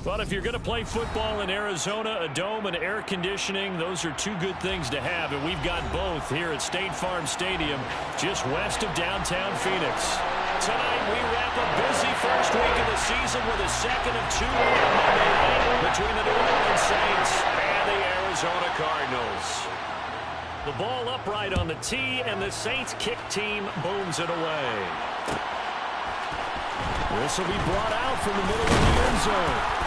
But if you're going to play football in Arizona, a dome and air conditioning, those are two good things to have, and we've got both here at State Farm Stadium, just west of downtown Phoenix. Tonight, we wrap a busy first week of the season with a second of two on Monday night between the New Orleans Saints and the Arizona Cardinals. The ball upright on the tee, and the Saints kick team booms it away. This will be brought out from the middle of the end zone.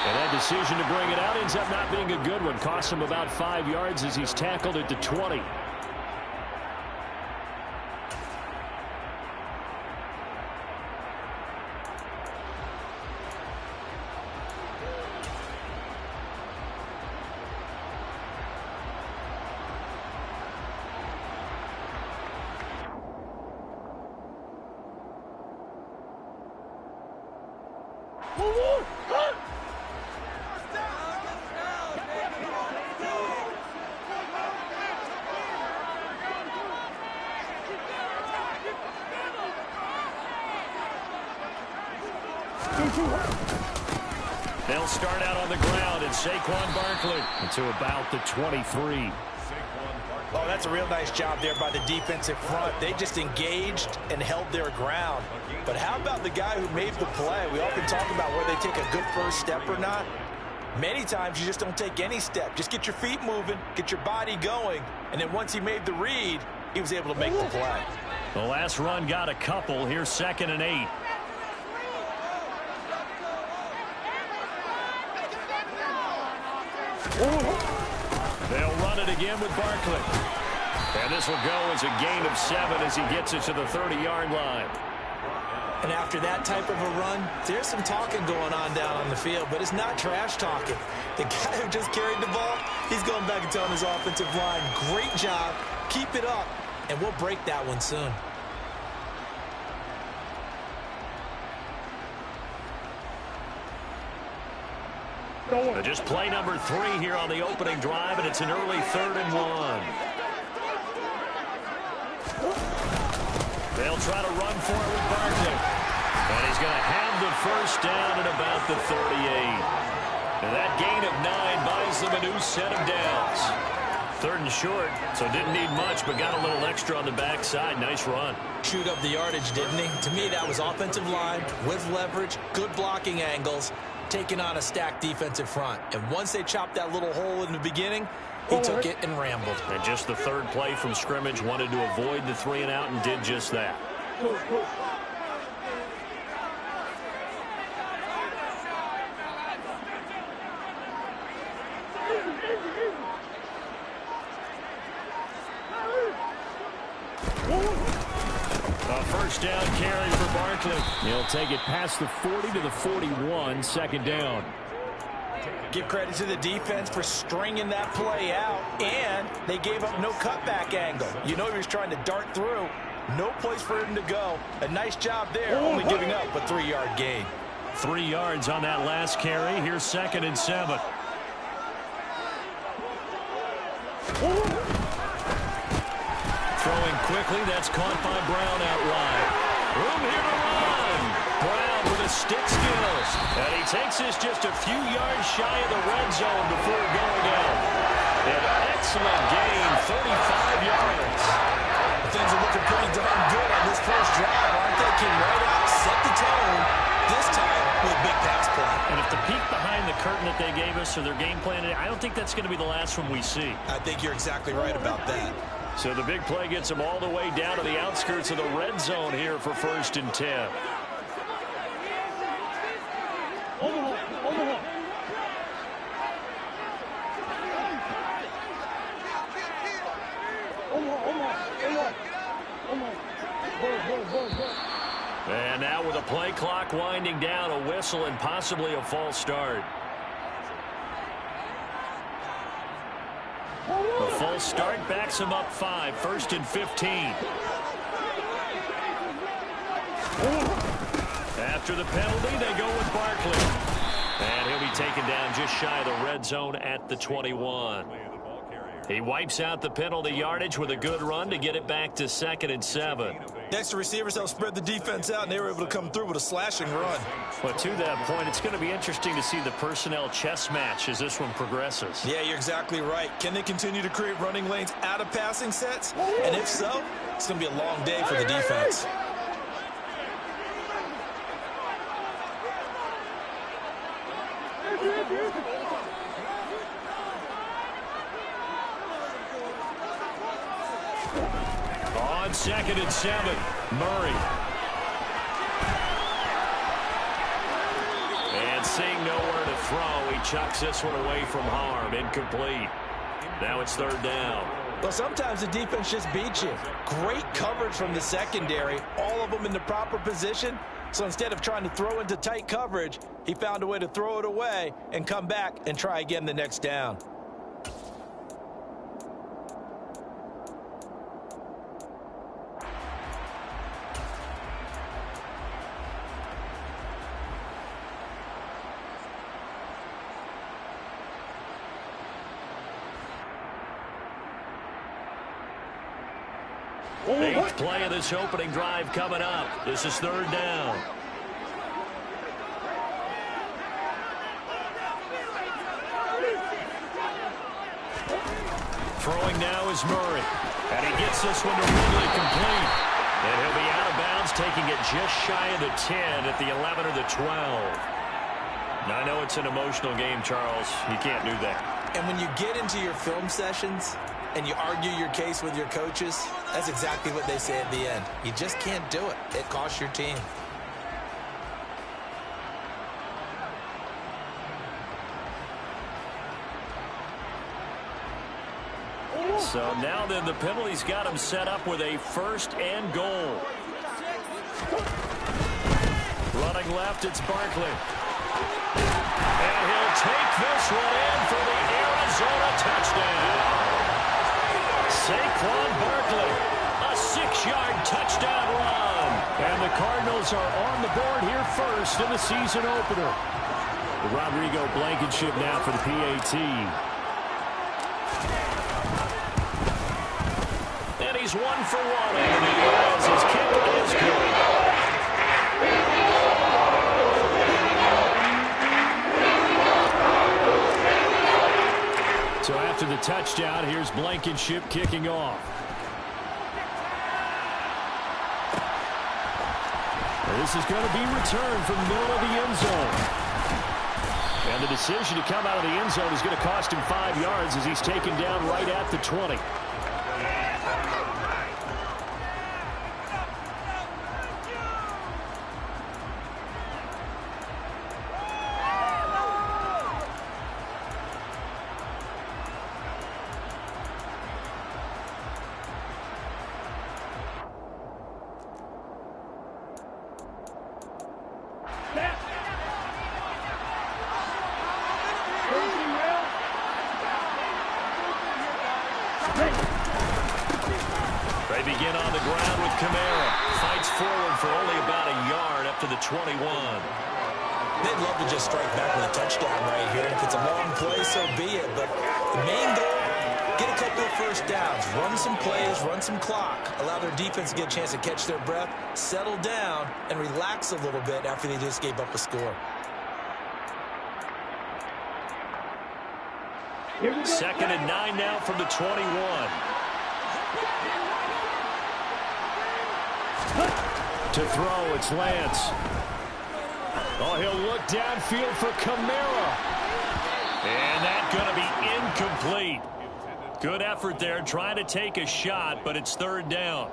And that decision to bring it out ends up not being a good one. Costs him about 5 yards as he's tackled at the 20. They'll start out on the ground, and Saquon Barkley to about the 23. Oh, that's a real nice job there by the defensive front. They just engaged and held their ground. But how about the guy who made the play? We often talk about whether they take a good first step or not. Many times you just don't take any step. Just get your feet moving, get your body going, and then once he made the read, he was able to make the play. The last run got a couple. Here's 2nd and 8. They'll run it again with Barkley. And this will go as a gain of 7 as he gets it to the 30-yard line. And after that type of a run, there's some talking going on down on the field, but it's not trash talking. The guy who just carried the ball, he's going back and telling his offensive line, great job, keep it up, and we'll break that one soon. Just play number 3 here on the opening drive, and it's an early 3rd and 1. They'll try to run for it with Barkley. And he's going to have the first down at about the 38. And that gain of 9 buys them a new set of downs. 3rd and short, so didn't need much, but got a little extra on the backside. Nice run. Chewed up the yardage, didn't he? To me, that was offensive line with leverage, good blocking angles, taking on a stacked defensive front. And once they chopped that little hole in the beginning, he took it and rambled. And just the 3rd play from scrimmage, wanted to avoid the 3 and out and did just that. A first down carry for Barkley. He'll take it past the 40 to the 41, 2nd down. Give credit to the defense for stringing that play out, and they gave up no cutback angle. You know he was trying to dart through. No place for him to go. A nice job there, only giving up a 3-yard gain. 3 yards on that last carry. Here's 2nd and 7. Throwing quickly, that's caught by Brown out wide. Room here to run. Brown with the stick skills. And he takes this just a few yards shy of the red zone before going out. An excellent gain, 35 yards. Things are looking pretty darn good on this first drive, aren't they? Came right out, set the tone, this time with big pass play. And if the peek behind the curtain that they gave us or their game plan, I don't think that's going to be the last one we see. I think you're exactly right about that. So the big play gets them all the way down to the outskirts of the red zone here for 1st and 10. And now with the play clock winding down, a whistle and possibly a false start. The false start backs him up 5, 1st and 15. After the penalty, they go with Barkley. And he'll be taken down just shy of the red zone at the 21. He wipes out the penalty yardage with a good run to get it back to 2nd and 7. Next, the receivers helped spread the defense out, and they were able to come through with a slashing run. But to that point, it's going to be interesting to see the personnel chess match as this one progresses. Yeah, you're exactly right. Can they continue to create running lanes out of passing sets? And if so, it's going to be a long day for the defense. On 2nd and 7, Murray. And seeing nowhere to throw, he chucks this one away from harm. Incomplete. Now it's 3rd down. Well, sometimes the defense just beats you. Great coverage from the secondary, all of them in the proper position. So instead of trying to throw into tight coverage, he found a way to throw it away and come back and try again the next down. Eighth play of this opening drive coming up. This is 3rd down. Throwing now is Murray. And he gets this one to Ridley complete. And he'll be out of bounds, taking it just shy of the 10 at the 11 or the 12. Now, I know it's an emotional game, Charles. You can't do that. And when you get into your film sessions and you argue your case with your coaches, that's exactly what they say at the end. You just can't do it. It costs your team. So now then the penalty's got him set up with a 1st and goal. Running left, it's Barkley. And he'll take this one in for the Arizona touchdown. Saquon Barkley, a 6-yard touchdown run. And the Cardinals are on the board here first in the season opener. Rodrigo Blankenship now for the PAT. And he's 1 for 1. And he has his kick is good. So after the touchdown, here's Blankenship kicking off. And this is going to be returned from the middle of the end zone. And the decision to come out of the end zone is going to cost him 5 yards as he's taken down right at the 20. They begin on the ground with Kamara. Fights forward for only about a yard up to the 21. They'd love to just strike back with a touchdown right here. If it's a long play, so be it. But the main goal, get a couple of first downs, run some plays, run some clock, allow their defense to get a chance to catch their breath, settle down, and relax a little bit after they just gave up a score. 2nd and 9 now from the 21. To throw, it's Lance. Oh, he'll look downfield for Kamara. And that's going to be incomplete. Good effort there, trying to take a shot, but it's 3rd down.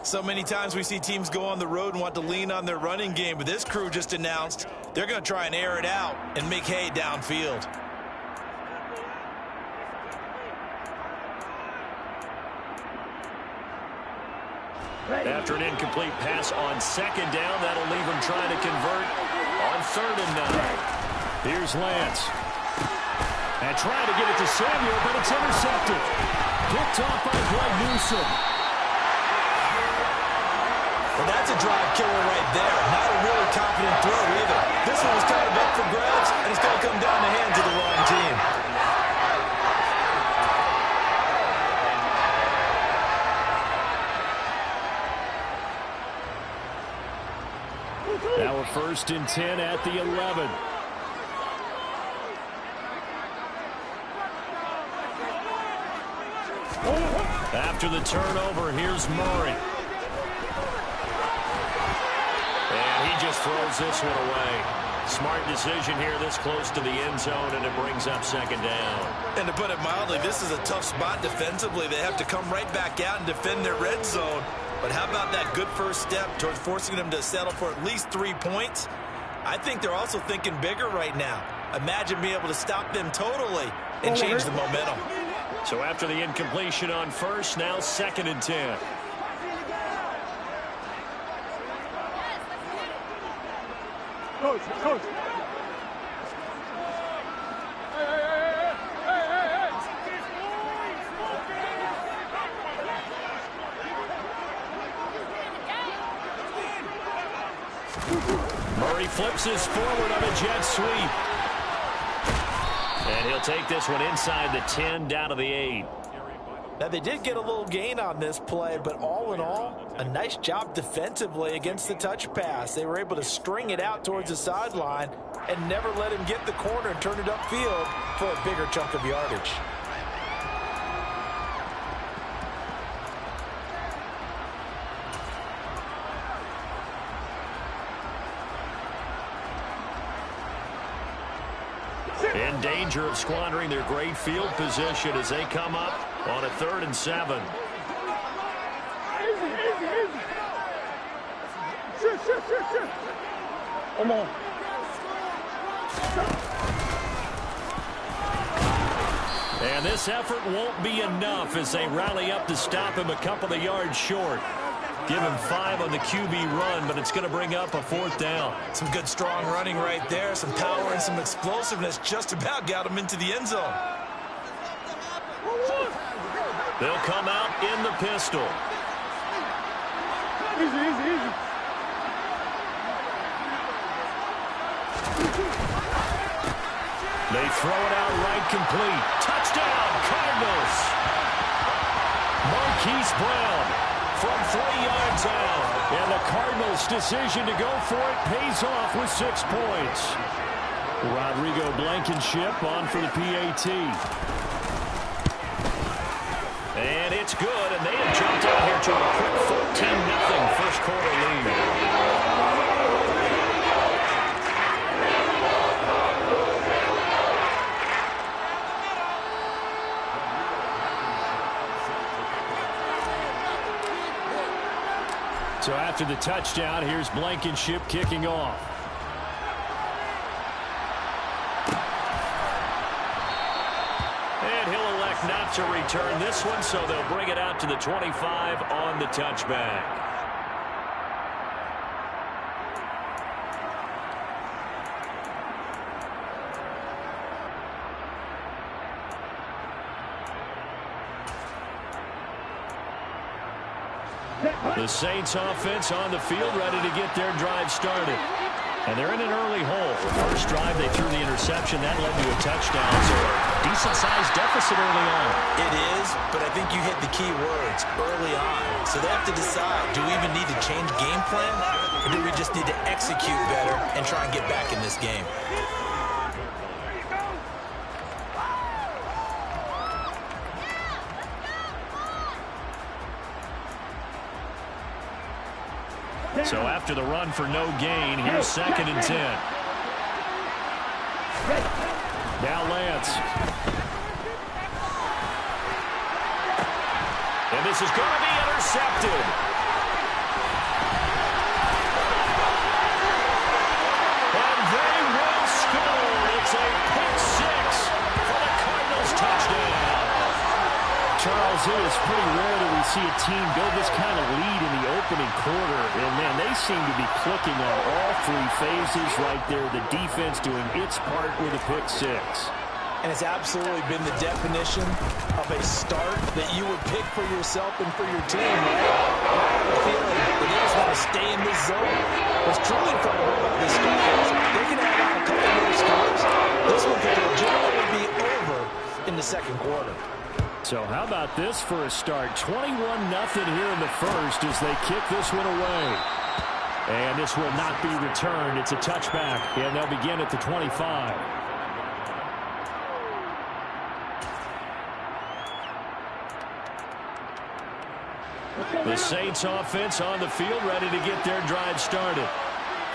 So many times we see teams go on the road and want to lean on their running game, but this crew just announced they're going to try and air it out and make hay downfield. After an incomplete pass on 2nd down, that'll leave him trying to convert on 3rd and 9. Here's Lance. And trying to get it to Samuel, but it's intercepted. Picked off by Greg Newsom. Well, that's a drive killer right there. Not a really confident throw either. This one was kind of up for grabs, and it's going to come down the hands of the wrong team. So 1st and 10 at the 11. After the turnover, here's Murray. And he just throws this one away. Smart decision here this close to the end zone, and it brings up 2nd down. And to put it mildly, this is a tough spot defensively. They have to come right back out and defend their red zone. But how about that good first step towards forcing them to settle for at least 3 points? I think they're also thinking bigger right now. Imagine being able to stop them totally and change the momentum. So after the incompletion on 1st, now 2nd and 10. Coach. Murray flips this forward on a jet sweep. And he'll take this one inside the 10, down to the 8. Now, they did get a little gain on this play, but all in all, a nice job defensively against the touch pass. They were able to string it out towards the sideline and never let him get the corner and turn it upfield for a bigger chunk of yardage. In danger of squandering their great field position as they come up on a 3rd and 7. Shit. Come on. And this effort won't be enough as they rally up to stop him a couple of yards short. Give him 5 on the QB run, but it's going to bring up a 4th down. Some good, strong running right there. Some power and some explosiveness just about got him into the end zone. They'll come out in the pistol. Easy. They throw it out right complete. Touchdown, Cardinals. Marquise Brown from 3 yards out. And the Cardinals' decision to go for it pays off with 6 points. Rodrigo Blankenship on for the PAT. And it's good, and they have jumped out here to a quick 14-0 first quarter lead. So after the touchdown, here's Blankenship kicking off. And he'll elect not to return this one, so they'll bring it out to the 25 on the touchback. The Saints offense on the field, ready to get their drive started. And they're in an early hole. First drive, they threw the interception. That led to a touchdown. So decent-sized deficit early on. It is, but I think you hit the key words, early on. So they have to decide, do we even need to change game plan? Or do we just need to execute better and try and get back in this game? So after the run for no gain, here's 2nd and 10. Now Lance. And this is going to be intercepted. And they will score. It's a pick 6 for the Cardinals touchdown. Charles, it is pretty rare that we see a team build this kind of lead in the opening quarter. And, man, they seem to be clicking on all 3 phases right there. The defense doing its part with a pick 6. And it's absolutely been the definition of a start that you would pick for yourself and for your team, right? I have a feeling that they just want to stay in this zone. What's truly incredible about this start is they can add on a couple more scores. This one could legitimately be over in the 2nd quarter. So how about this for a start? 21-0 here in the first as they kick this one away. And this will not be returned. It's a touchback, and they'll begin at the 25. The Saints offense on the field, ready to get their drive started.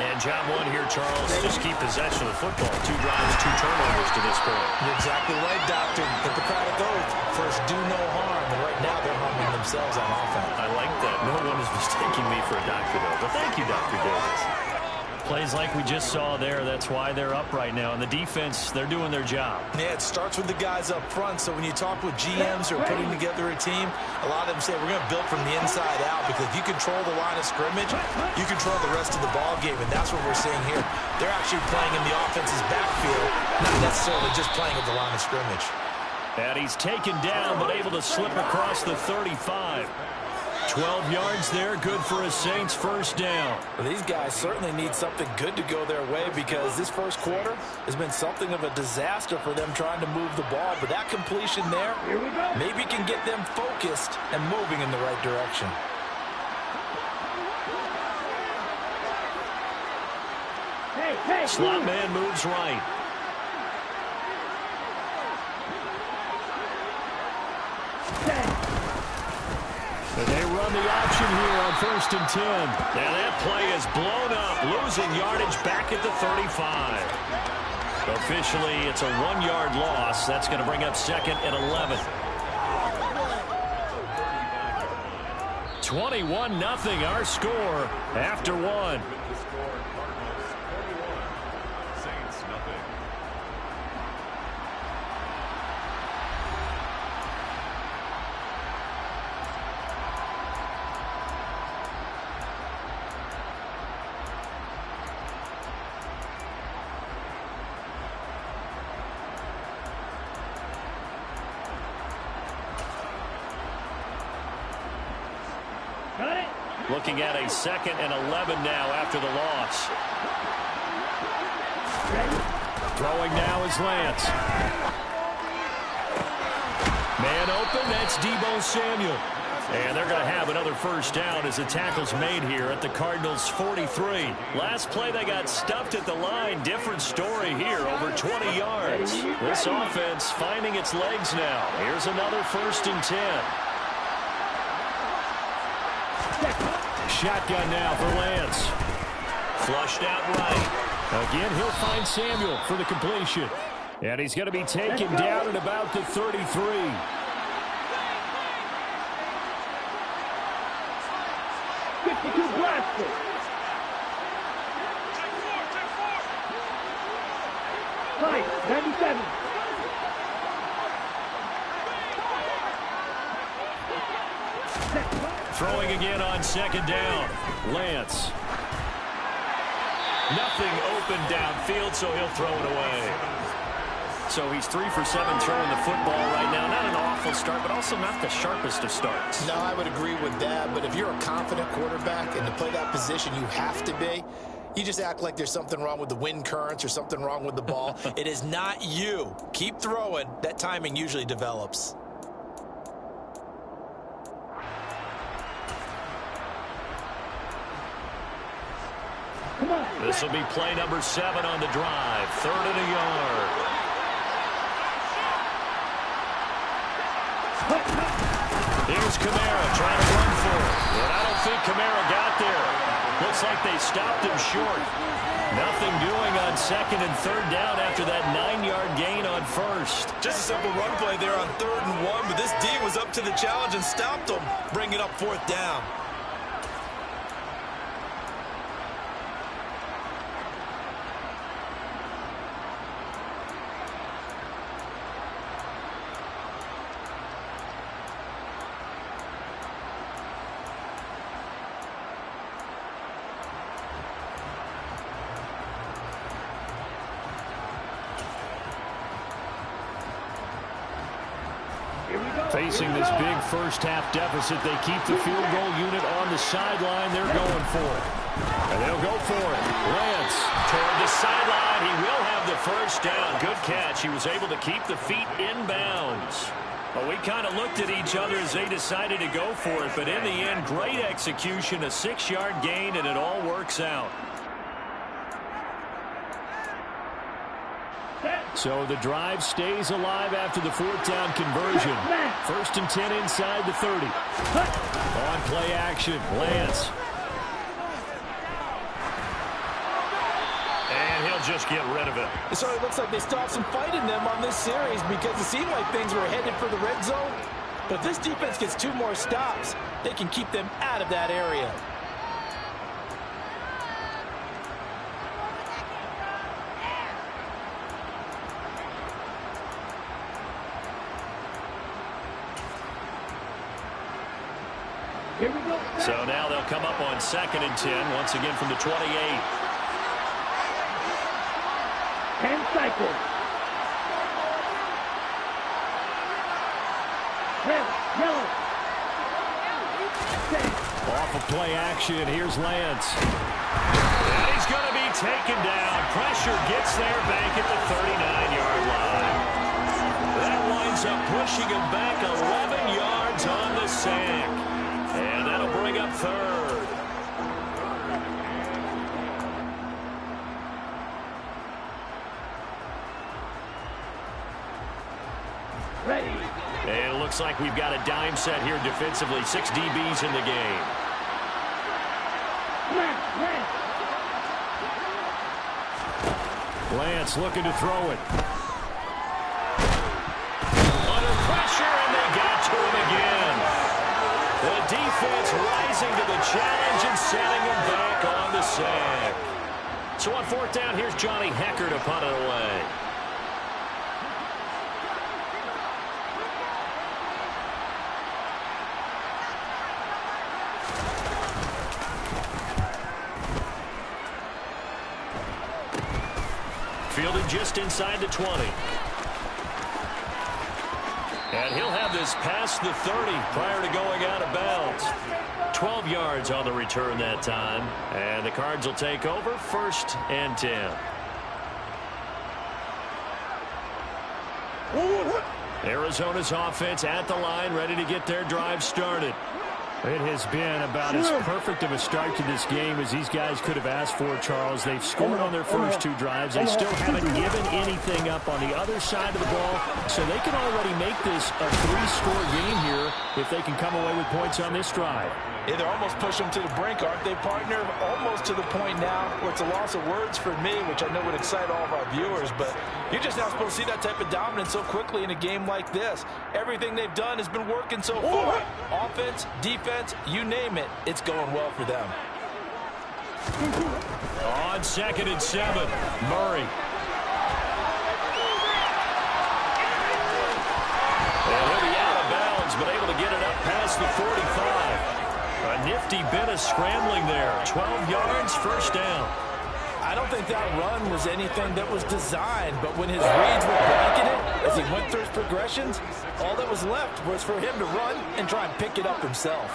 And job one here, Charles, just keep possession of the football. 2 drives, 2 turnovers to this point. You're exactly right, Doctor. Hippocratic oath. First, do no harm. And right now, they're harming themselves on offense. I like that. No one is mistaking me for a doctor, though. But thank you, Dr. Davis. Plays like we just saw there. That's why they're up right now. And the defense, they're doing their job. Yeah, it starts with the guys up front. So when you talk with GMs who are putting together a team, a lot of them say we're going to build from the inside out, because if you control the line of scrimmage, you control the rest of the ball game. And that's what we're seeing here. They're actually playing in the offense's backfield, not necessarily just playing at the line of scrimmage. And he's taken down, but able to slip across the 35. 12 yards there, good for a Saints first down. Well, these guys certainly need something good to go their way, because this first quarter has been something of a disaster for them trying to move the ball. But that completion there maybe can get them focused and moving in the right direction. Slot man moves right. And they run the option here on 1st and 10. Now that play is blown up, losing yardage back at the 35. Officially, it's a 1-yard loss. That's going to bring up 2nd and 11. 21-0 our score after 1. Looking at a 2nd and 11 now after the loss. Throwing now is Lance. Man open, that's Deebo Samuel. And they're going to have another first down as the tackle's made here at the Cardinals' 43. Last play they got stuffed at the line. Different story here, over 20 yards. This offense finding its legs now. Here's another 1st and 10. Shotgun now for Lance. Flushed out right. Again, he'll find Samuel for the completion. And he's going to be taken down at about the 33. Five, 97. Throwing again on 2nd down. Lance. Nothing open downfield, so he'll throw it away. So he's 3 for 7 throwing the football right now. Not an awful start, but also not the sharpest of starts. No, I would agree with that. But if you're a confident quarterback and to play that position, you have to be. You just act like there's something wrong with the wind currents or something wrong with the ball. It is not you. Keep throwing. That timing usually develops. This will be play number 7 on the drive. 3rd and a yard. Here's Kamara trying to run for it. But I don't think Kamara got there. Looks like they stopped him short. Nothing doing on 2nd and 3rd down after that 9-yard gain on 1st. Just a simple run play there on 3rd and 1, but this D was up to the challenge and stopped him, bringing up 4th down. Facing this big first-half deficit, they keep the field goal unit on the sideline. They're going for it. And they'll go for it. Lance toward the sideline. He will have the first down. Good catch. He was able to keep the feet in bounds. Well, we kind of looked at each other as they decided to go for it, but in the end, great execution, a 6-yard gain, and it all works out. So the drive stays alive after the 4th down conversion. 1st and 10 inside the 30. On play action, Lance. And he'll just get rid of it. So it looks like they still have some fight in them on this series because it seemed like things were headed for the red zone. But if this defense gets 2 more stops, they can keep them out of that area. Here we go. So now they'll come up on 2nd and 10, once again from the 28. 10 cycles. Red, yellow. Off of play action, here's Lance. And he's going to be taken down. Pressure gets there back at the 39-yard line. That winds up pushing him back 11 yards on the sack. And that'll bring up 3rd. Ready. And it looks like we've got a dime set here defensively. 6 DBs in the game. Lance looking to throw it. Under pressure, and they got to him again. The defense rising to the challenge and setting him back on the sack. So on 4th down, here's Johnny Hecker to punt it away. Fielded just inside the 20. And he'll have this past the 30 prior to going out of bounds. 12 yards on the return that time. And the Cards will take over 1st and 10. Arizona's offense at the line, ready to get their drive started. It has been about as perfect of a start to this game as these guys could have asked for, Charles. They've scored on their first 2 drives. They still haven't given anything up on the other side of the ball, so they can already make this a 3-score game here if they can come away with points on this drive. Yeah, they're almost pushing them to the brink, aren't they, partner? Almost to the point now where it's a loss of words for me, which I know would excite all of our viewers, but you're just not supposed to see that type of dominance so quickly in a game like this. Everything they've done has been working so far. Offense, defense, you name it, it's going well for them. On 2nd and 7, Murray. And he'll be out of bounds, but able to get it up past the 45. A nifty bit of scrambling there. 12 yards, 1st down. I don't think that run was anything that was designed, but when his reads were blanketed as he went through his progressions, all that was left was for him to run and try and pick it up himself.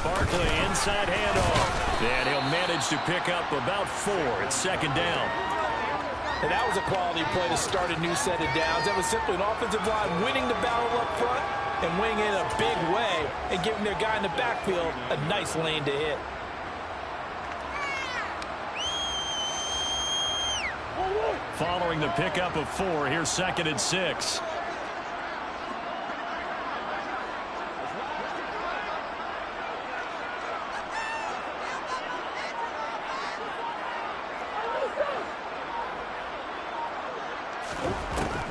Barkley inside handoff. And he'll manage to pick up about 4 at 2nd down. And that was a quality play to start a new set of downs. That was simply an offensive line winning the battle up front and winning it in a big way and giving their guy in the backfield a nice lane to hit. Following the pickup of 4, here's 2nd and 6.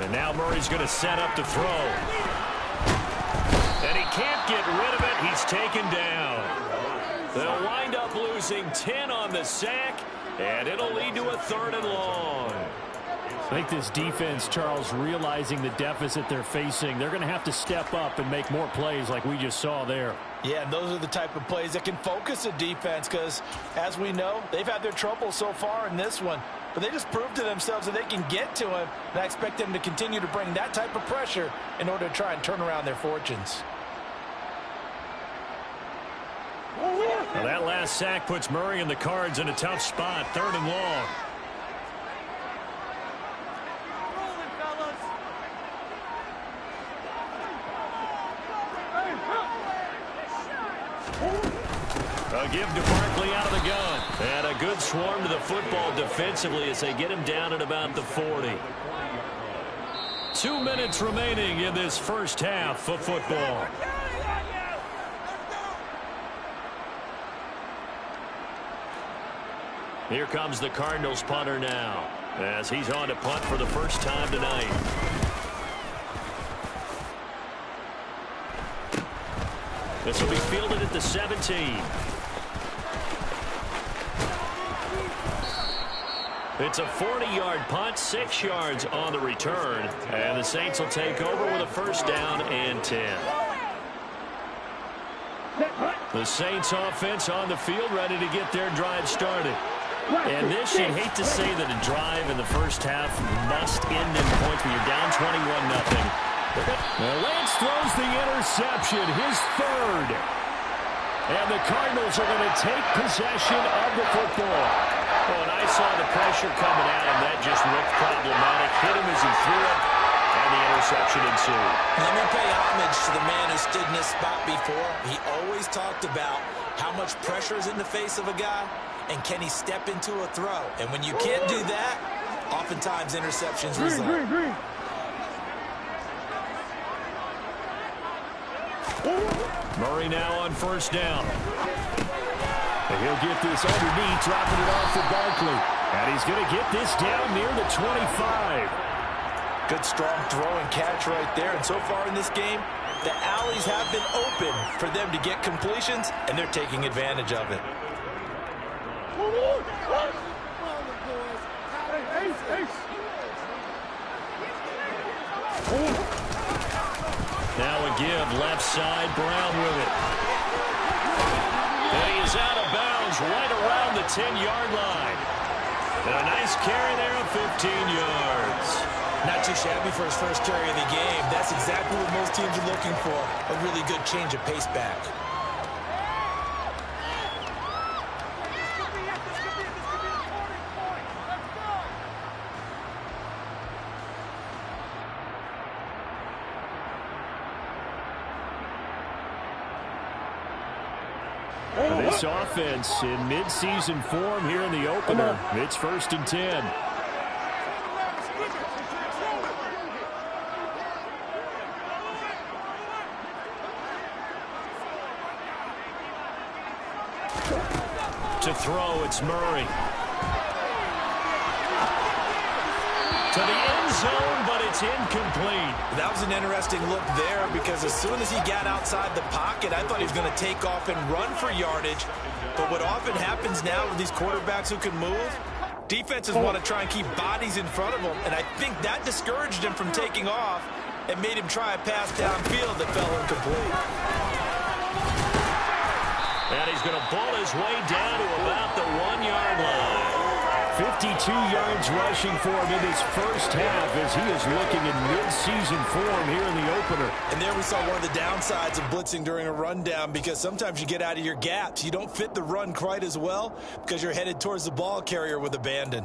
And now Murray's going to set up to throw. And he can't get rid of it. He's taken down. They'll wind up losing 10 on the sack, and it'll lead to a 3rd and long. I think this defense, Charles, realizing the deficit they're facing, they're going to have to step up and make more plays like we just saw there. Yeah, and those are the type of plays that can focus a defense because, as we know, they've had their trouble so far in this one. But they just proved to themselves that they can get to him, and I expect them to continue to bring that type of pressure in order to try and turn around their fortunes. Now that last sack puts Murray and the Cards in a tough spot, 3rd and long. A give to Barkley out of the gun. And a good swarm to the football defensively as they get him down at about the 40. 2 minutes remaining in this first half of football. Here comes the Cardinals punter now as he's on to punt for the first time tonight. This will be fielded at the 17. It's a 40-yard punt, 6 yards on the return. And the Saints will take over with a first down and 10. The Saints offense on the field ready to get their drive started. And this, you'd hate to say that a drive in the first half must end in points when you're down 21-0. Now Lance throws the interception, his third. And the Cardinals are going to take possession of the football. Oh, and I saw the pressure coming at him. That just looked problematic. Hit him as he threw it, and the interception ensued. Let me pay homage to the man who stood in this spot before. He always talked about how much pressure is in the face of a guy, and can he step into a throw. And when you can't do that, oftentimes interceptions result. Murray now on first down. And he'll get this underneath, dropping it off for Barkley. And he's going to get this down near the 25. Good strong throw and catch right there. And so far in this game, the alleys have been open for them to get completions, and they're taking advantage of it. Now a give, left side, Brown with it. And he is out of bounds right around the 10-yard line. And a nice carry there of 15 yards. Not too shabby for his first carry of the game. That's exactly what most teams are looking for, a really good change of pace back. This offense in mid-season form here in the opener. It's 1st and 10. To throw, it's Murray. To the end zone, but it's incomplete. That was an interesting look there because as soon as he got outside the pocket, I thought he was going to take off and run for yardage. But what often happens now with these quarterbacks who can move, defenses want to try and keep bodies in front of them, and I think that discouraged him from taking off and made him try a pass downfield that fell incomplete. And he's going to ball his way down to about the 1-yard line. 52 yards rushing for him in his first half as he is looking in mid-season form here in the opener. And there we saw one of the downsides of blitzing during a rundown because sometimes you get out of your gaps. You don't fit the run quite as well because you're headed towards the ball carrier with abandon.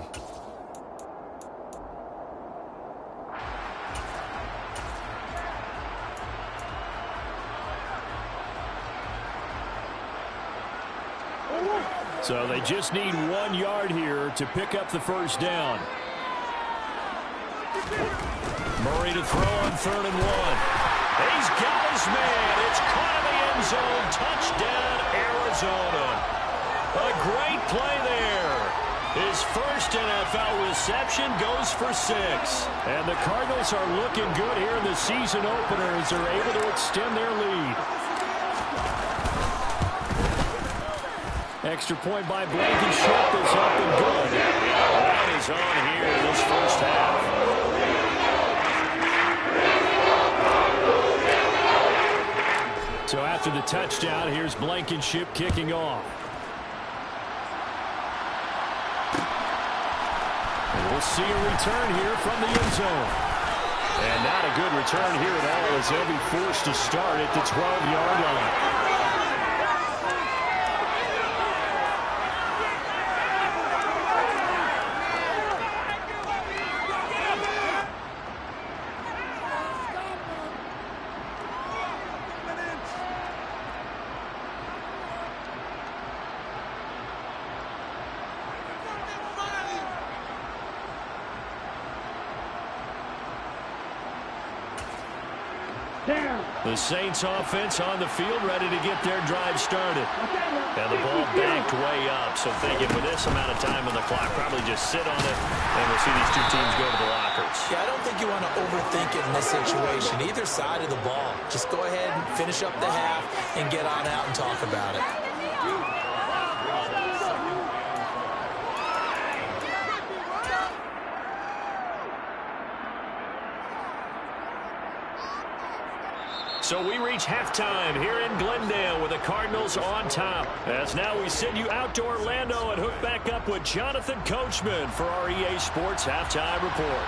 So they just need 1 yard here to pick up the first down. Murray to throw on 3rd and 1. He's got his man. It's caught in the end zone. Touchdown, Arizona. A great play there. His first NFL reception goes for 6. And the Cardinals are looking good here in the season opener as they're able to extend their lead. Extra point by Blankenship is up and good. That is on here in this first half. So after the touchdown, here's Blankenship kicking off. And we'll see a return here from the end zone. And not a good return here at all as they'll be forced to start at the 12-yard line. Down. The Saints offense on the field, ready to get their drive started. And the ball backed way up. So thinking with this amount of time on the clock, probably just sit on it, and we'll see these two teams go to the lockers. Yeah, I don't think you want to overthink it in this situation. Either side of the ball. Just go ahead and finish up the half and get on out and talk about it. So we reach halftime here in Glendale with the Cardinals on top. As now we send you out to Orlando and hook back up with Jonathan Coachman for our EA Sports Halftime Report.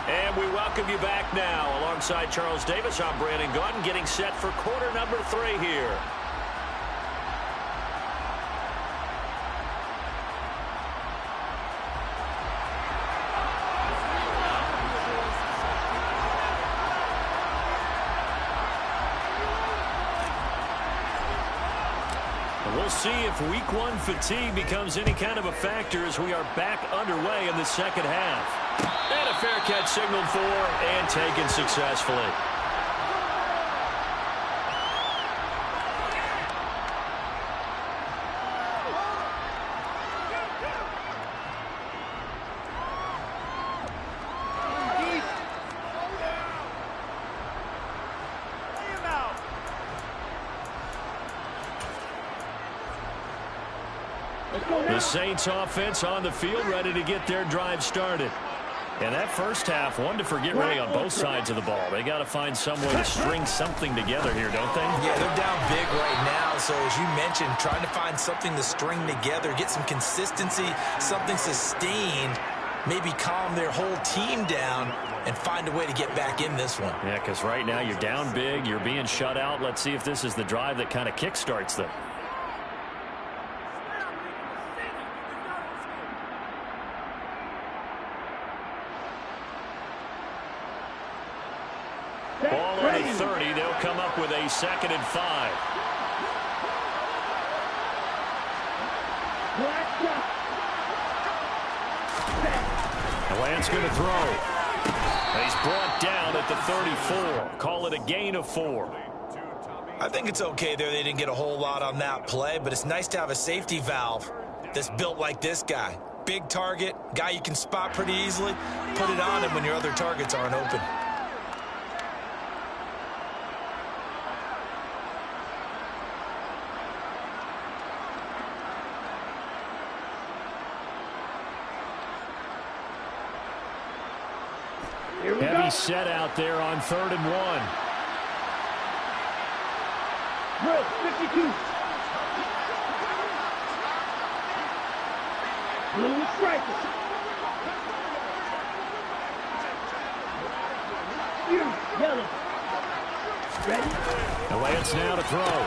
And we welcome you back now. Alongside Charles Davis, I'm Brandon Gaudin, getting set for quarter number 3 here. And we'll see if week 1 fatigue becomes any kind of a factor as we are back underway in the second half. And a fair catch signaled for and taken successfully. The Saints offense on the field, ready to get their drive started. And that first half, one to forget really on both sides of the ball. They got to find some way to string something together here, don't they? Yeah, they're down big right now. So as you mentioned, trying to find something to string together, get some consistency, something sustained, maybe calm their whole team down and find a way to get back in this one. Yeah, because right now you're down big, you're being shut out. Let's see if this is the drive that kind of kickstarts them. Ball on the 30. They'll come up with a 2nd and 5. The Lance going to throw. He's brought down at the 34. Call it a gain of 4. I think it's okay there. They didn't get a whole lot on that play, but it's nice to have a safety valve that's built like this guy. Big target, guy you can spot pretty easily. Put it on him when your other targets aren't open. Heavy set out there on 3rd and 1. Drill, 52. Blue striker. Yellow. Ready? The Lance now to throw.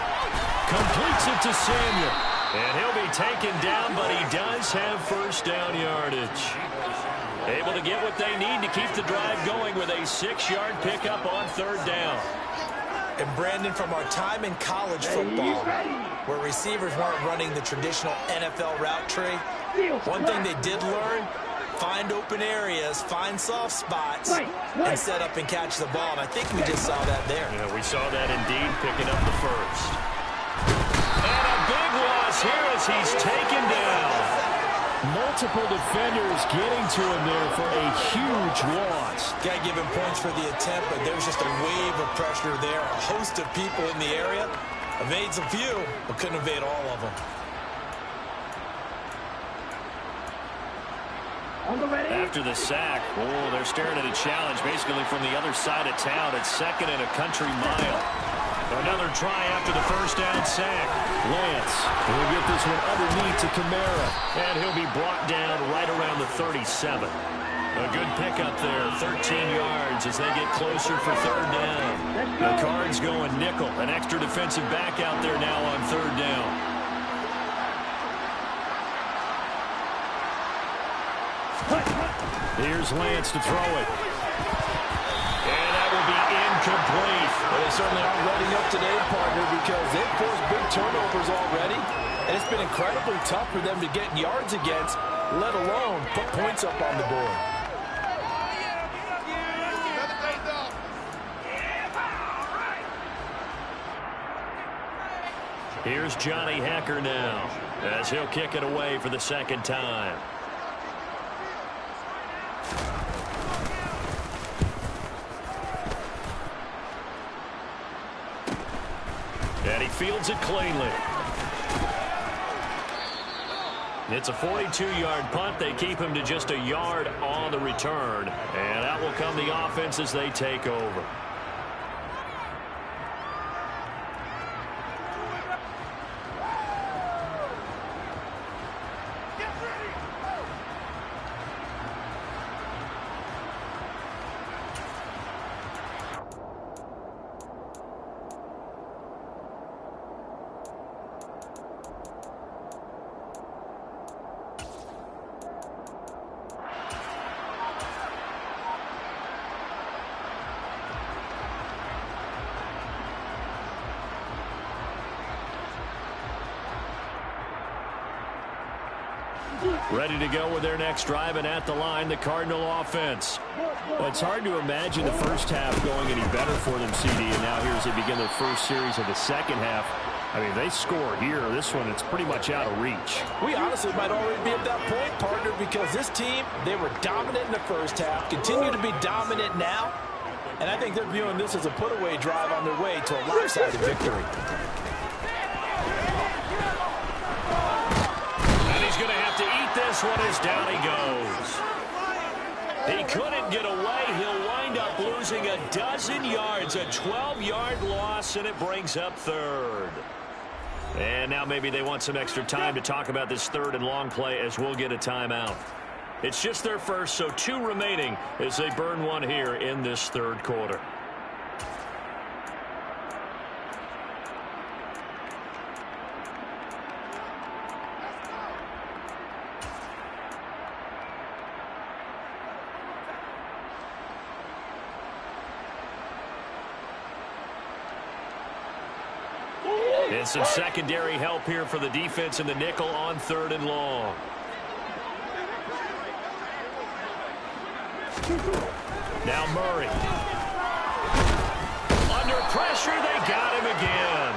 Completes it to Samuel. And he'll be taken down, but he does have first down yardage. Able to get what they need to keep the drive going with a 6-yard pickup on 3rd down. And Brandon, from our time in college football, where receivers weren't running the traditional NFL route tree, one thing they did learn, find open areas, find soft spots, and set up and catch the ball. And I think we just saw that there. Yeah, we saw that indeed, picking up the first. And a big loss here as he's taken down. Multiple defenders getting to him there for a huge loss. Got to give him points for the attempt, but there was just a wave of pressure there. A host of people in the area. Evades a few, but couldn't evade all of them. After the sack, they're staring at a challenge basically from the other side of town. It's 2nd and a country mile. Another try after the first down sack. Lance will get this one underneath to Kamara. And he'll be brought down right around the 37. A good pickup there, 13 yards as they get closer for third down. The Cards going nickel, an extra defensive back out there now on third down. Here's Lance to throw it. And that will be incomplete. Well, they certainly aren't running up today, partner, because they've forced big turnovers already. And it's been incredibly tough for them to get yards against, let alone put points up on the board. Here's Johnny Hacker now as he'll kick it away for the second time. And he fields it cleanly. It's a 42-yard punt. They keep him to just a yard on the return. And out will come the offense as they take over. Ready to go with their next drive, and at the line, the Cardinal offense. Well, it's hard to imagine the first half going any better for them, CD, and now here as they begin their first series of the second half. I mean, they score here. This one, it's pretty much out of reach. We honestly might already be at that point, partner, because this team, they were dominant in the first half, continue to be dominant now, and I think they're viewing this as a put-away drive on their way to a lopsided victory. Going to have to eat this one as down he goes. He couldn't get away. He'll wind up losing a dozen yards, a 12-yard loss, and it brings up third. And now maybe they want some extra time to talk about this third and long play as we'll get a timeout. It's just their first, so 2 remaining as they burn one here in this third quarter. And some secondary help here for the defense in the nickel on third and long. Now Murray. Under pressure, they got him again.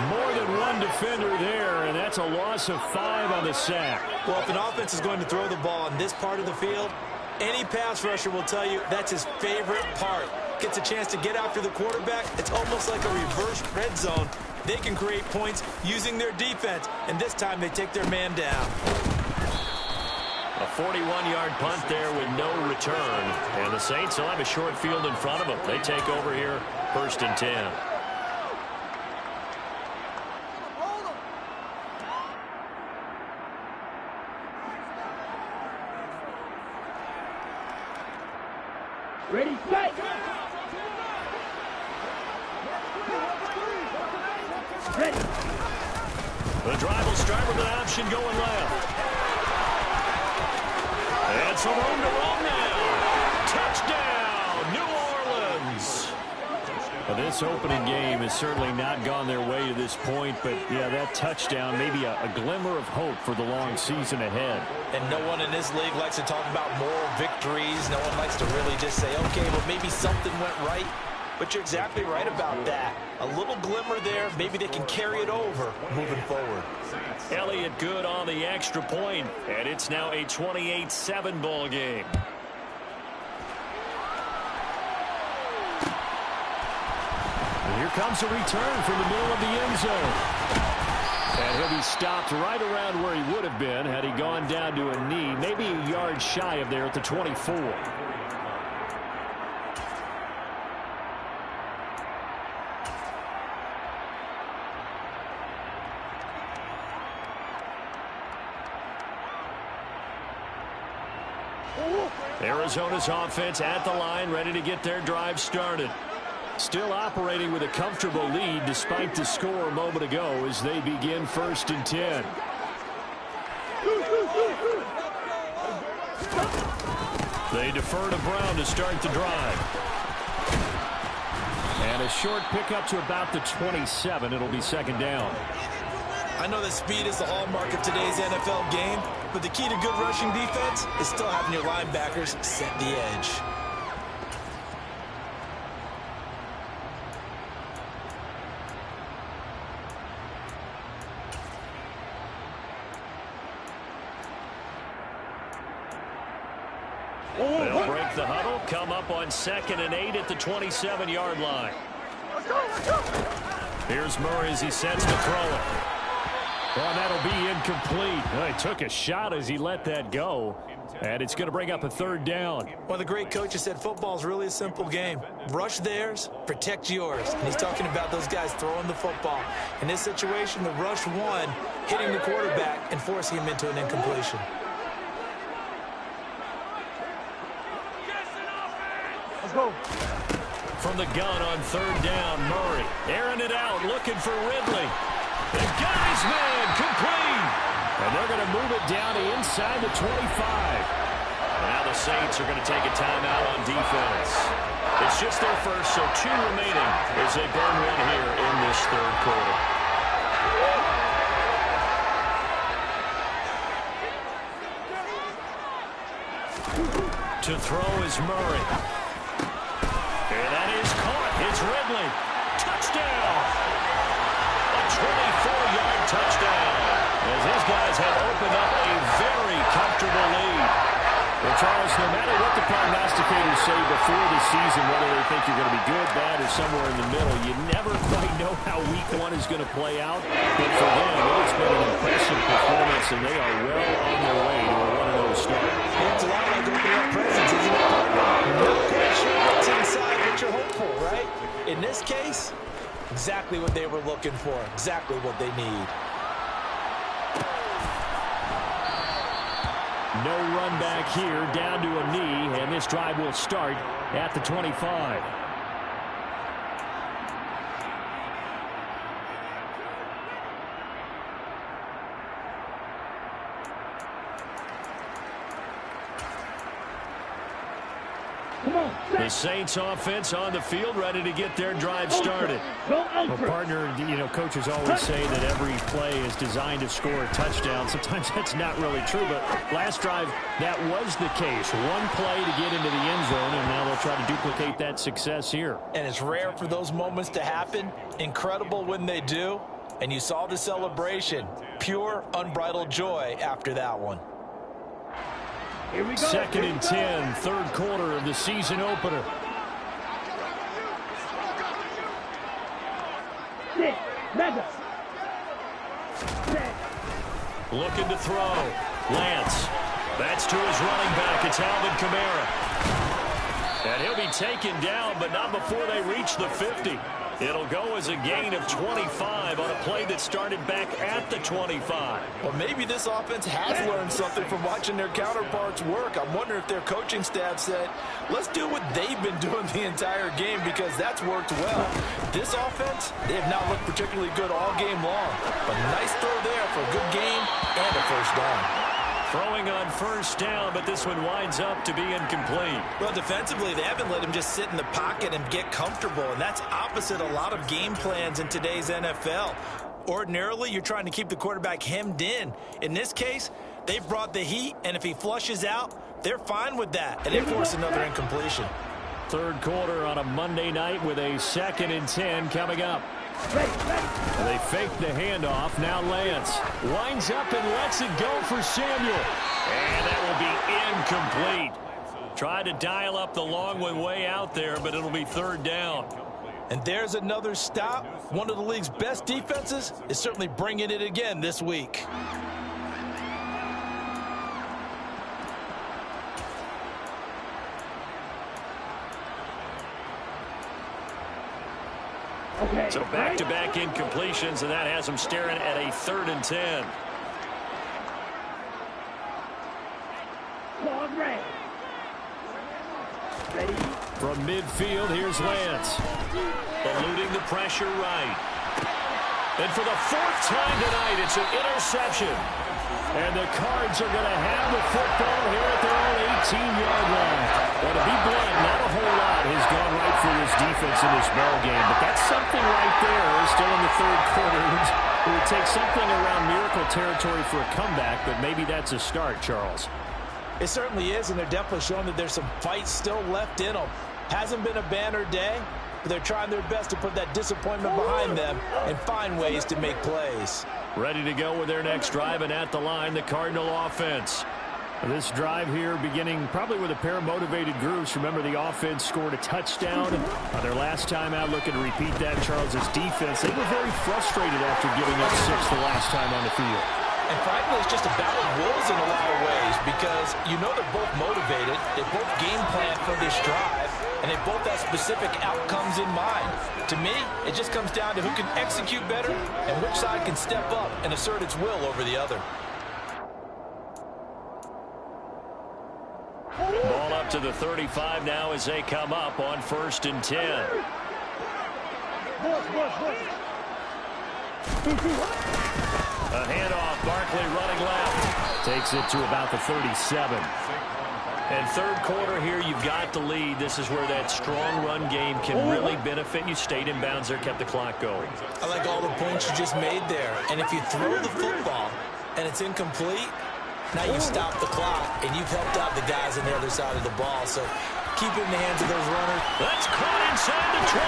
More than one defender there, and that's a loss of 5 on the sack. Well, if an offense is going to throw the ball in this part of the field, any pass rusher will tell you that's his favorite part. Gets a chance to get after the quarterback. It's almost like a reverse red zone. They can create points using their defense, and this time they take their man down. A 41-yard punt there with no return, and the Saints will have a short field in front of them. They take over here, 1st and 10. Ready, fight! Ready. The drive will start with an option going left. And some room to run now. Touchdown, New Orleans. Well, this opening game has certainly not gone their way to this point, but yeah, that touchdown, maybe a glimmer of hope for the long season ahead. And no one in this league likes to talk about moral victories. No one likes to really just say, okay, well, maybe something went right. But you're exactly right about that. A little glimmer there. Maybe they can carry it over moving forward. Elliott good on the extra point, and it's now a 28-7 ball game. And here comes a return from the middle of the end zone. And he'll be stopped right around where he would have been had he gone down to a knee, maybe a yard shy of there at the 24. Arizona's offense at the line, ready to get their drive started. Still operating with a comfortable lead despite the score a moment ago as they begin 1st and 10. They defer to Brown to start the drive. And a short pickup to about the 27. It'll be 2nd down. I know that speed is the hallmark of today's NFL game, but the key to good rushing defense is still having your linebackers set the edge. They'll break the huddle, come up on 2nd and 8 at the 27-yard line. Here's Murray as he sets to throw it. Well, that'll be incomplete. He took a shot as he let that go, and it's going to bring up a 3rd down. One of the great coaches said football is really a simple game. Rush theirs, protect yours. And he's talking about those guys throwing the football. In this situation, the rush one, hitting the quarterback and forcing him into an incompletion. From the gun on 3rd down, Murray airing it out, looking for Ridley. The guy's man, complete. And they're going to move it down to inside the 25. Now the Saints are going to take a timeout on defense. It's just their first, so 2 remaining as they burn one here in this 3rd quarter. To throw is Murray. And that is caught. It's Ridley. Touchdown. A 24-yard touchdown. As these guys have opened up a very comfortable lead. Well, Charles, no matter what the prognosticators say before the season, whether they think you're going to be good, bad, or somewhere in the middle, you never quite know how week 1 is going to play out. But for them, it's been an impressive performance, and they are well on their way to a 1-0 start. It's a lot like opening up presents, isn't it, partner? You're not quite sure what's inside, but you're hopeful, right? In this case, exactly what they were looking for, exactly what they need. No run back here, down to a knee, and this drive will start at the 25. The Saints offense on the field, ready to get their drive started. Well, partner, you know, coaches always say that every play is designed to score a touchdown. Sometimes that's not really true, but last drive, that was the case. One play to get into the end zone, and now they'll try to duplicate that success here. And it's rare for those moments to happen. Incredible when they do. And you saw the celebration. Pure, unbridled joy after that one. Here we go. 2nd and 10, 3rd quarter of the season opener. Sit. Mega. Set. Looking to throw. Lance. That's to his running back. It's Alvin Kamara. And he'll be taken down, but not before they reach the 50. It'll go as a gain of 25 on a play that started back at the 25. Well, maybe this offense has learned something from watching their counterparts work. I'm wondering if their coaching staff said, let's do what they've been doing the entire game because that's worked well. This offense, they have not looked particularly good all game long. But nice throw there for a good game and a 1st down. Throwing on 1st down, but this one winds up to be incomplete. Well, defensively, they haven't let him just sit in the pocket and get comfortable, and that's opposite a lot of game plans in today's NFL. Ordinarily, you're trying to keep the quarterback hemmed in. In this case, they've brought the heat, and if he flushes out, they're fine with that, and they force another incompletion. 3rd quarter on a Monday night with a 2nd and 10 coming up. They fake the handoff. Now Lance winds up and lets it go for Samuel. And that will be incomplete. Tried to dial up the long one way out there, but it'll be 3rd down. And there's another stop. One of the league's best defenses is certainly bringing it again this week. Okay. So back-to-back incompletions, and that has them staring at a 3rd and 10. Long range. From midfield, here's Lance. Eluding the pressure right. And for the fourth time tonight, it's an interception. And the Cards are going to have the football here at their own 18-yard line. Well, to be blunt, not a whole lot has gone right for this defense in this ball game, but that's something right there. Still in the third quarter. It would take something around miracle territory for a comeback, but maybe that's a start, Charles. It certainly is, and they're definitely showing that there's some fight still left in them. Hasn't been a banner day, but they're trying their best to put that disappointment behind them and find ways to make plays. Ready to go with their next drive, and at the line, the Cardinal offense. This drive here beginning probably with a pair of motivated groups. Remember, the offense scored a touchdown on their last time out. Looking to repeat that, Charles' defense. They were very frustrated after giving up 6 the last time on the field. And frankly, it's just a battle of wills in a lot of ways because you know they're both motivated. They both game plan for this drive, and they both have specific outcomes in mind. To me, it just comes down to who can execute better and which side can step up and assert its will over the other. Ball up to the 35 now as they come up on 1st and 10. A handoff, Barkley running left. Takes it to about the 37. And third quarter here, you've got the lead. This is where that strong run game can really benefit you. Stayed in bounds there, kept the clock going. I like all the points you just made there. And if you throw the football and it's incomplete, now you've stopped the clock and you've helped out the guys on the other side of the ball. So keep it in the hands of those runners. That's caught inside the 20.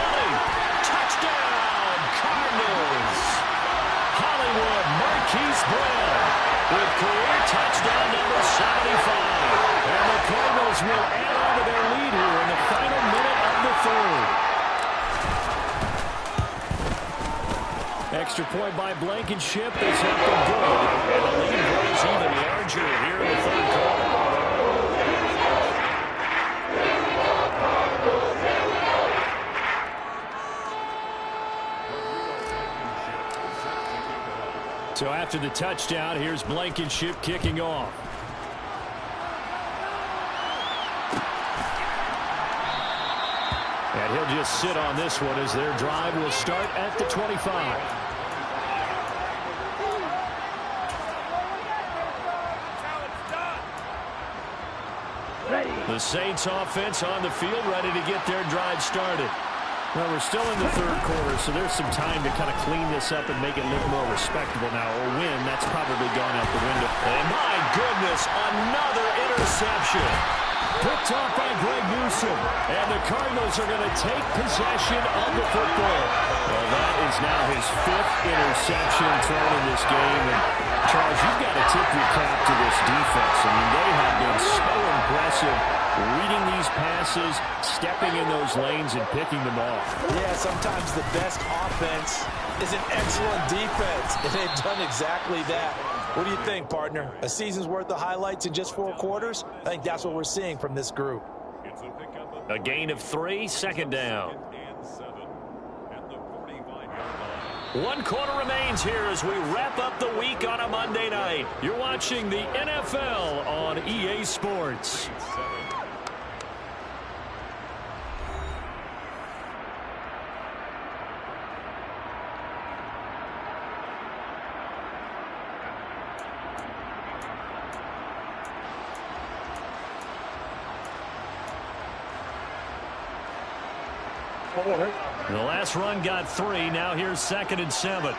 Touchdown, Cardinals. Hollywood Marquise Brown with career touchdown number 75. And the Cardinals will add on to their lead here in the final minute of the third. Extra point by Blankenship is up and good. And the lead grows even larger here in the third quarter. So after the touchdown, here's Blankenship kicking off. And he'll just sit on this one as their drive will start at the 25. The Saints offense on the field ready to get their drive started. Well, we're still in the third quarter, so there's some time to kind of clean this up and make it look more respectable now. Or win, that's probably gone out the window. And my goodness, another interception. Picked off by Greg Newsome. And the Cardinals are going to take possession of the football. Well, that is now his 5th interception thrown in this game. And Charles, you've got to tip your cap to this defense. I mean, they have been so impressive reading these passes, stepping in those lanes, and picking them off. Yeah, sometimes the best offense is an excellent defense, and they've done exactly that. What do you think, partner? A season's worth of highlights in just 4 quarters? I think that's what we're seeing from this group. A gain of 3, second down. 1 quarter remains here as we wrap up the week on a Monday night. You're watching the NFL on EA Sports. The last run got 3. Now here's 2nd and 7.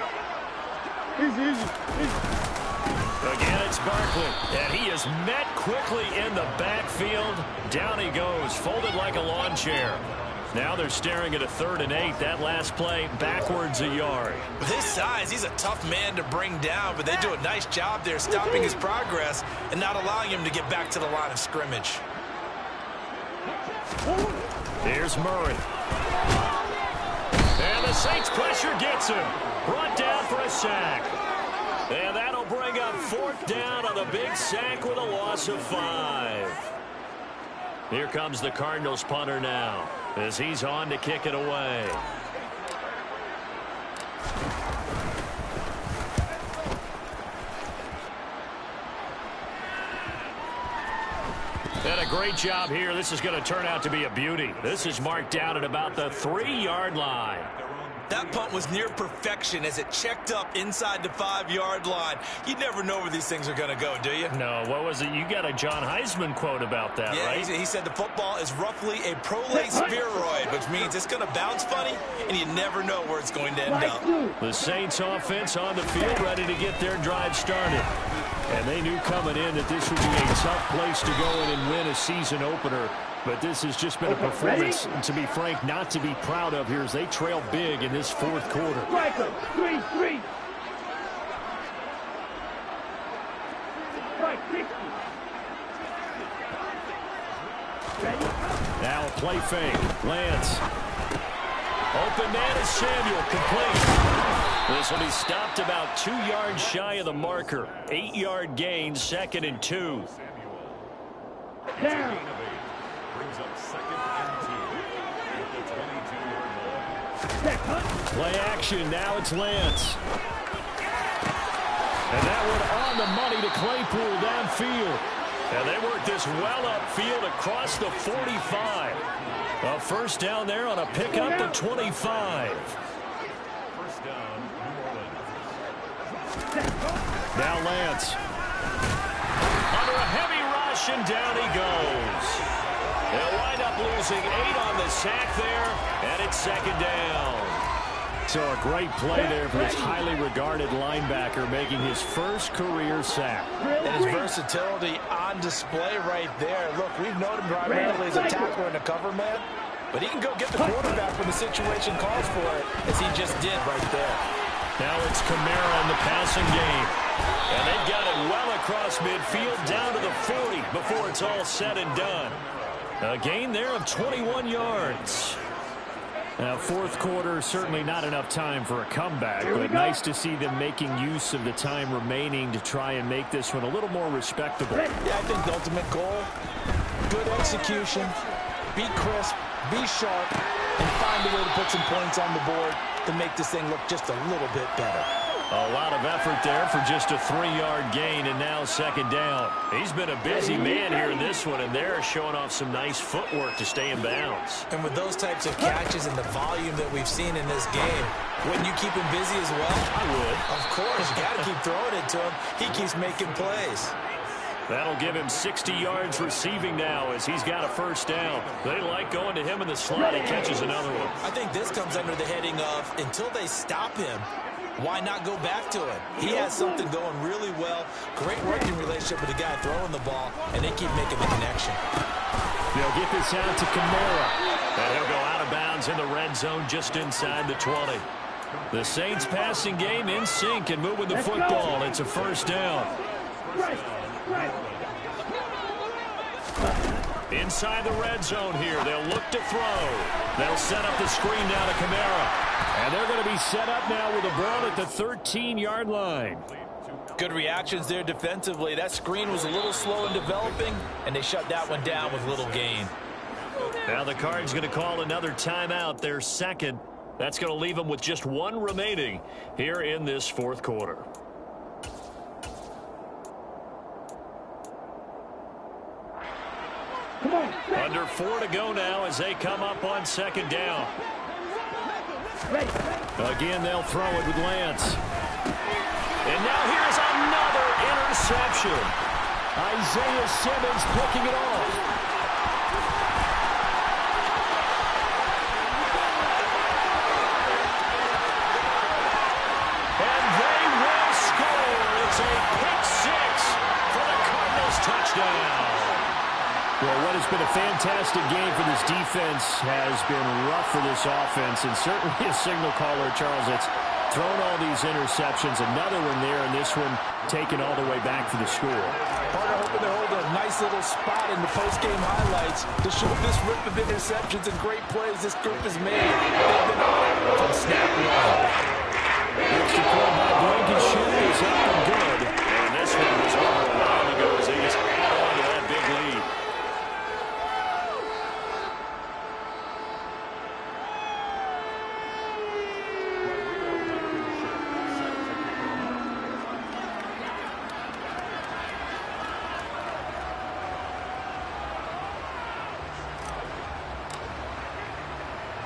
Again, it's Barkley. And he is met quickly in the backfield. Down he goes, folded like a lawn chair. Now they're staring at a 3rd and 8. That last play, backwards a yard. With his size, he's a tough man to bring down, but they do a nice job there stopping his progress and not allowing him to get back to the line of scrimmage. Here's Murray. And the Saints pressure gets him. Brought down for a sack. And that'll bring up 4th down on the big sack with a loss of 5. Here comes the Cardinals punter now as he's on to kick it away. And a a great job here. This is going to turn out to be a beauty. This is marked down at about the 3-yard line. That punt was near perfection as it checked up inside the 5-yard line. You never know where these things are going to go, do you? No, what was it? You got a John Heisman quote about that, yeah, right? He said the football is roughly a prolate spheroid, which means it's going to bounce funny, and you never know where it's going to end up. The Saints offense on the field ready to get their drive started. And they knew coming in that this would be a tough place to go in and win a season opener. But this has just been a performance, to be frank, not to be proud of here as they trail big in this fourth quarter. 3-3. Strike 60. Ready? Now a play fake. Lance. Open man is Samuel. Complete. This will be stopped about 2 yards shy of the marker. 8-yard gain, 2nd and 2. Down. Brings up 2nd and 2 at the 22-yard line. Play action. Now it's Lance. And that one on the money to Claypool downfield. And they work this well upfield across the 45. A first down there on a pickup to 25. First down, New Orleans. Now Lance. Under a heavy rush, and down he goes. They'll wind up losing 8 on the sack there, and it's 2nd down. So a great play there for this highly regarded linebacker making his first career sack. And his versatility on display right there. Look, we've known him primarily as a tackler and a cover man, but he can go get the quarterback when the situation calls for it, as he just did right there. Now it's Kamara in the passing game. And they've got it well across midfield down to the 40 before it's all said and done. A gain there of 21 yards. Now, fourth quarter, certainly not enough time for a comeback, but nice to see them making use of the time remaining to try and make this one a little more respectable. Yeah, I think the ultimate goal, good execution, be crisp, be sharp, and find a way to put some points on the board to make this thing look just a little bit better. A lot of effort there for just a 3-yard gain, and now 2nd down. He's been a busy man here in this one, and they're showing off some nice footwork to stay in bounds. And with those types of catches and the volume that we've seen in this game, wouldn't you keep him busy as well? I would. Of course, you got to keep throwing it to him. He keeps making plays. That'll give him 60 yards receiving now as he's got a first down. They like going to him in the slot. He catches another one. I think this comes under the heading of, until they stop him, why not go back to it? He has something going really well. Great working relationship with the guy throwing the ball, and they keep making the connection. They'll get this out to Kamara. And he'll go out of bounds in the red zone just inside the 20. The Saints passing game in sync and moving the football. It's a first down. Inside the red zone here. They'll look to throw. They'll set up the screen now to Kamara. And they're going to be set up now with a ball at the 13-yard line. Good reactions there defensively. That screen was a little slow in developing, and they shut that one down with little gain. Now the Cards going to call another timeout, their second. That's going to leave them with just 1 remaining here in this fourth quarter. Under 4 to go now as they come up on 2nd down. Again, they'll throw it with Lance. And now here's another interception. Isaiah Simmons picking it off. And they will score. It's a pick 6 for the Cardinals touchdown. Well, what has been a fantastic game for this defense has been rough for this offense, and certainly a signal caller, Charles, that's thrown all these interceptions. Another one there, and this one taken all the way back for the score. Partner hoping to hold a nice little spot in the post-game highlights to show this rip of interceptions and great plays this group has made. They've been from snap one. Extra point by Blankenship is up and good. And this one was over a while ago as they just add on to that big lead.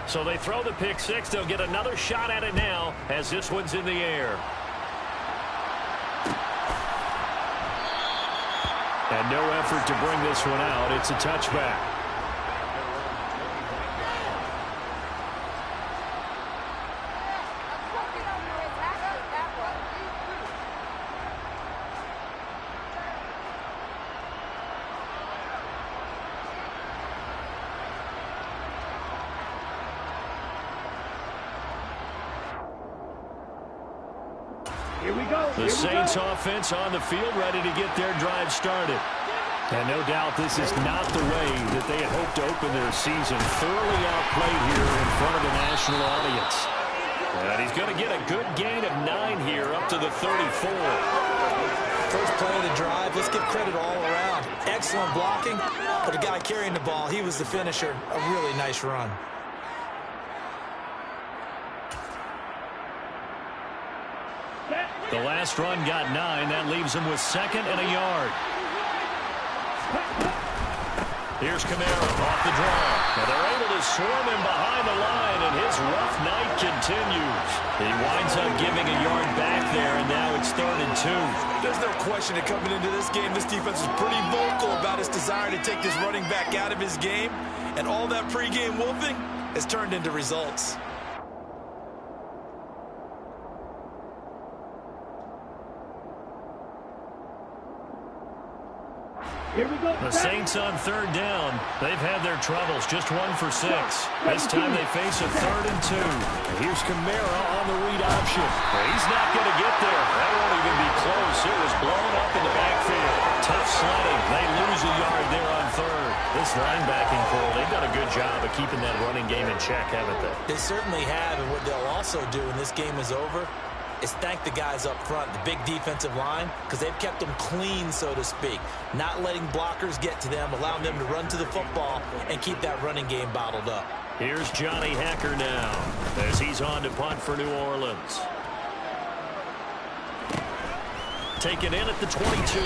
So they throw the pick six. They'll get another shot at it now as this one's in the air. And no effort to bring this one out. It's a touchback. Here we go. The Saints offense on the field, ready to get their drive started. And no doubt this is not the way that they had hoped to open their season. Thoroughly outplayed here in front of a national audience. And he's going to get a good gain of 9 here up to the 34. First play of the drive, let's give credit all around. Excellent blocking, but the guy carrying the ball, he was the finisher. A really nice run. The last run got 9. That leaves him with 2nd and a yard. Here's Kamara off the draw. Now they're able to swarm him behind the line, and his rough night continues. He winds up giving a yard back there, and now it's 3rd and 2. There's no question that coming into this game, this defense is pretty vocal about his desire to take this running back out of his game, and all that pregame wolfing has turned into results. Here we go. The Saints on 3rd down. They've had their troubles. Just 1 for 6. This time they face a 3rd and 2. Here's Kamara on the read option. He's not going to get there. That won't even be close. It was blown up in the backfield. Tough sledding. They lose a yard there on 3rd. This linebacking core, they've done a good job of keeping that running game in check, haven't they? They certainly have, and what they'll also do when this game is over is thank the guys up front, the big defensive line, because they've kept them clean, so to speak. Not letting blockers get to them, allowing them to run to the football and keep that running game bottled up. Here's Johnny Hacker now as he's on to punt for New Orleans. Taken in at the 22.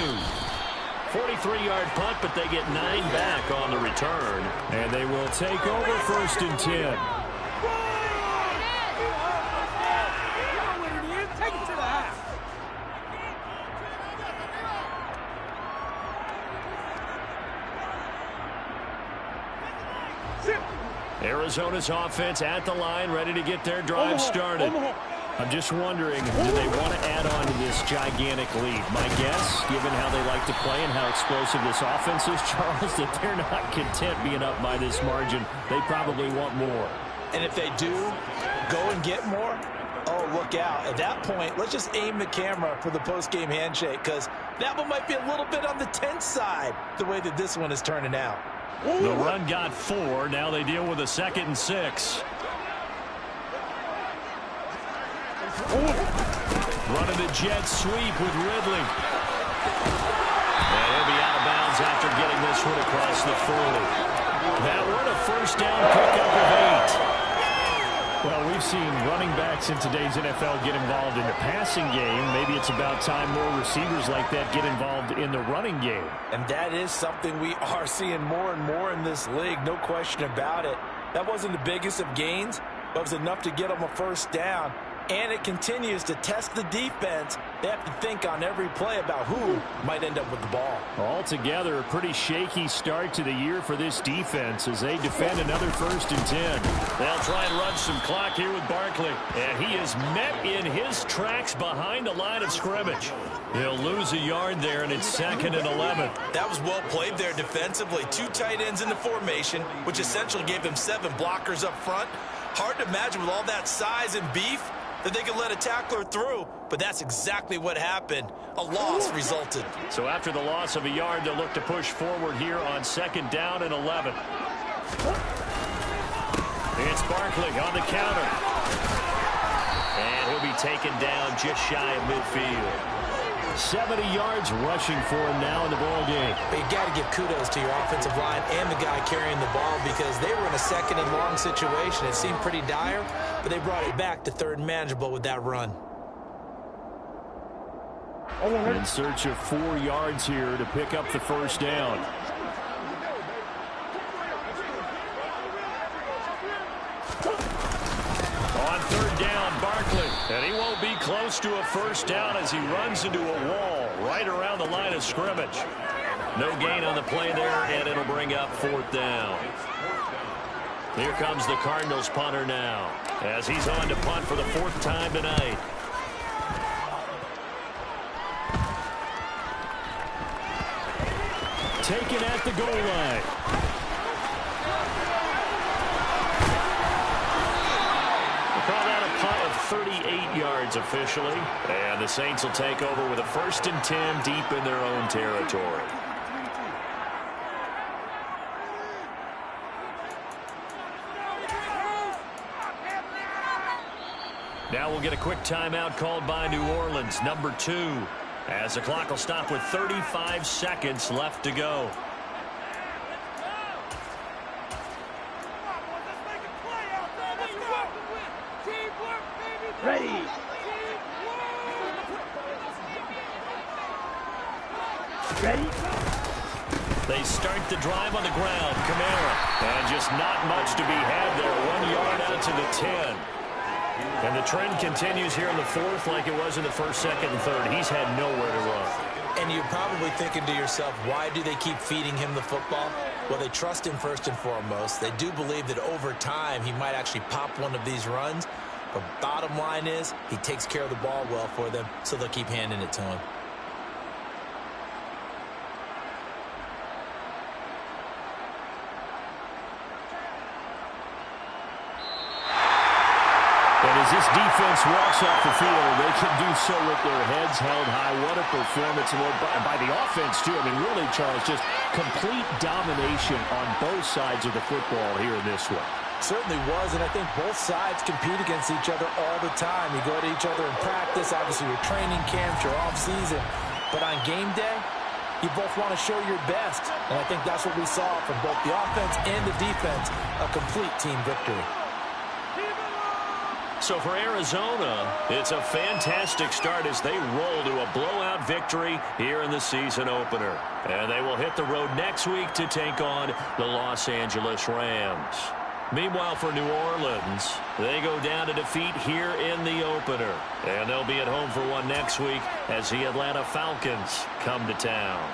43-yard punt, but they get 9 back on the return. And they will take over 1st and 10. Arizona's offense at the line, ready to get their drive started. I'm just wondering, do they want to add on to this gigantic lead? My guess, given how they like to play and how explosive this offense is, Charles, that they're not content being up by this margin. They probably want more. And if they do go and get more, oh, look out. At that point, let's just aim the camera for the post-game handshake, because that one might be a little bit on the tense side, the way that this one is turning out. The run got 4. Now they deal with a 2nd and 6. Running the jet sweep with Ridley. And he'll be out of bounds after getting this one across the 40. That one a 1st down pickup of 8. Well, we've seen running backs in today's NFL get involved in the passing game. Maybe it's about time more receivers like that get involved in the running game. And that is something we are seeing more and more in this league, no question about it. That wasn't the biggest of gains, but it was enough to get them a 1st down. And it continues to test the defense. They have to think on every play about who might end up with the ball. Altogether, a pretty shaky start to the year for this defense as they defend another 1st and 10. They'll try and run some clock here with Barkley. And he is met in his tracks behind the line of scrimmage. He'll lose a yard there, and it's 2nd and 11. That was well played there defensively. 2 tight ends in the formation, which essentially gave them 7 blockers up front. Hard to imagine with all that size and beef that they could let a tackler through, but that's exactly what happened. A loss resulted. So after the loss of a yard, they'll look to push forward here on 2nd down and 11. It's Barkley on the counter. And he'll be taken down just shy of midfield. 70 yards rushing for him now in the ball game. But you got to give kudos to your offensive line and the guy carrying the ball, because they were in a 2nd and long situation. It seemed pretty dire, but they brought it back to 3rd and manageable with that run. In search of 4 yards here to pick up the 1st down. third down, Barkley. And he won't be close to a first down as he runs into a wall right around the line of scrimmage. No gain on the play there, and it'll bring up fourth down. Here comes the Cardinals punter now as he's on to punt for the fourth time tonight. Taken at the goal line. We'll call that a punt of 38 yards officially. And the Saints will take over with a 1st and 10 deep in their own territory. Now we'll get a quick timeout called by New Orleans, number 2. As the clock will stop with 35 seconds left to go. Ready. Ready. They start the drive on the ground. Kamara. And just not much to be had there. 1 yard out to the 10. And the trend continues here in the fourth like it was in the first, second, and third. He's had nowhere to run. And you're probably thinking to yourself, why do they keep feeding him the football? Well, they trust him first and foremost. They do believe that over time he might actually pop one of these runs. But bottom line is he takes care of the ball well for them, so they'll keep handing it to him. And as this defense walks off the field, they can do so with their heads held high. What a performance. And by the offense, too. I mean, really, Charles, just complete domination on both sides of the football here in this one. Certainly was, and I think both sides compete against each other all the time. You go to each other in practice, obviously your training camps, your off-season. But on game day, you both want to show your best. And I think that's what we saw from both the offense and the defense, a complete team victory. So for Arizona, it's a fantastic start as they roll to a blowout victory here in the season opener. And they will hit the road next week to take on the Los Angeles Rams. Meanwhile, for New Orleans, they go down to defeat here in the opener. And they'll be at home for one next week as the Atlanta Falcons come to town.